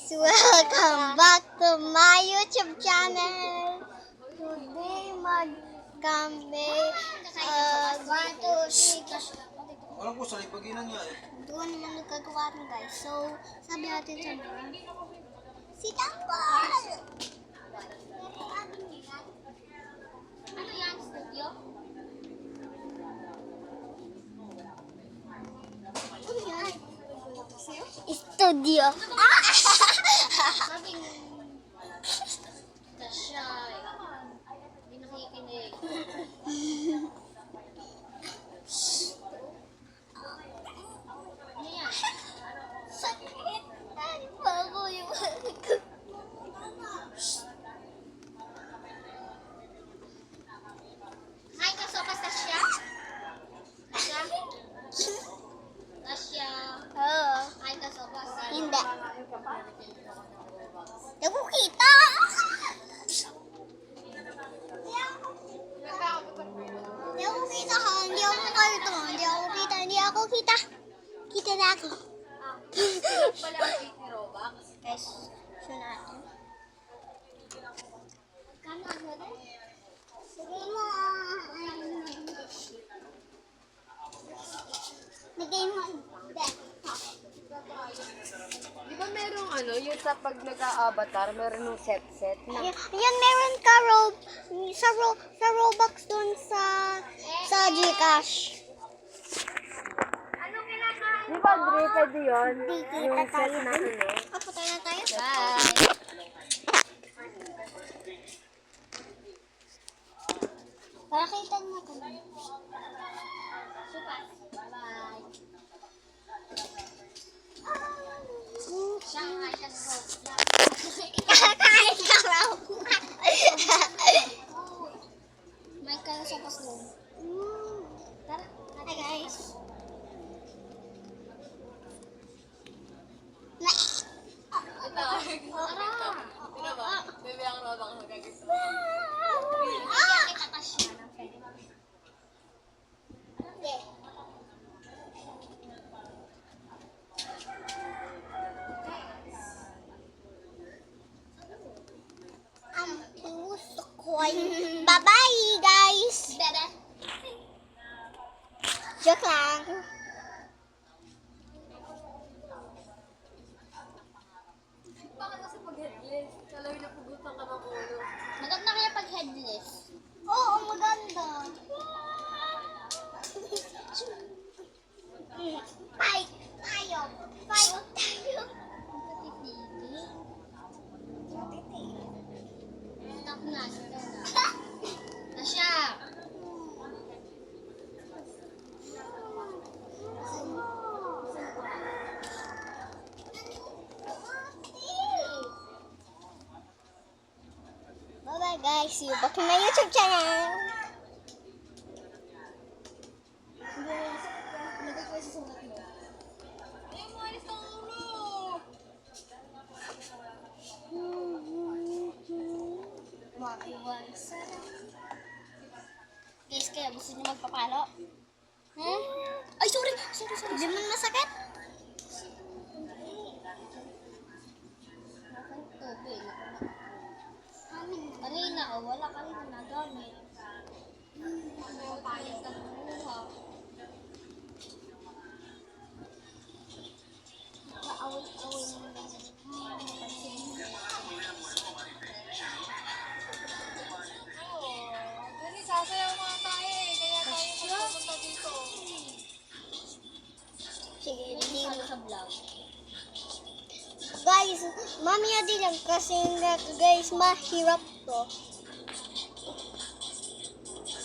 Welcome back to my YouTube channel. Today kami 1, 2, 3. Alam ko sa lipaginan niya eh. Doon naman nagkagawa ng guys. So, sabi natin sa mga si Tampal! Ano yan? Studio? Ano yan? Studio. Sabi mo, siya hindi nakikinig. Ano yan? Sakit. Bago yung Hi, kasopas na siya? Siya? Tasya. Oo. Hi, kasopas. Hindi. Hindi ko kita. Hindi ako kita ha. Hindi ako kalito. Hindi ako kita. Hindi ako kita. Kita na ako. Pala ang cake ni Robux. Guys, so natin. Kano ano rin? Sige mo. Nagay mo. Di ba merong ano, yung sa pag nag-a-avatar, meron yung set-set na Yan, meron ka sa Robux dun sa Gcash. di ba, Dre, pwede yun? Di Yung kita set tayo na dun. ano. Punta na tayo. Bye! Para kita mo ko. Super. Bye. Shanghai has Kakain ka raw. May kasapas doon. Tara. Hi guys. Bebe ang Robux magagawin. Kita kasi siya ng pwede. Okay. Ang puso ko'y bye-bye guys. Joke lang. Bakit kasi pag-headless? Kalawin na pugutan ka ng ulo. Maganda kaya pag headless? Oo, maganda. Fight tayo. Fight tayo. Stop na. Tasya. Bye-bye guys. See you back in my YouTube channel. Guys, kaya gusto niyo magpapalo? Ay, sorry. Hindi mo masakit? Kanina, wala ka rin nagamit. Palit ka ng luha. Kaaway-away naman. Dali, sasayaw mga tayo eh. Kaya tayo magpupunta dito. Sige, hindi mo sa vlog. Guys, mamaya din lang kasi guys, mahirap to.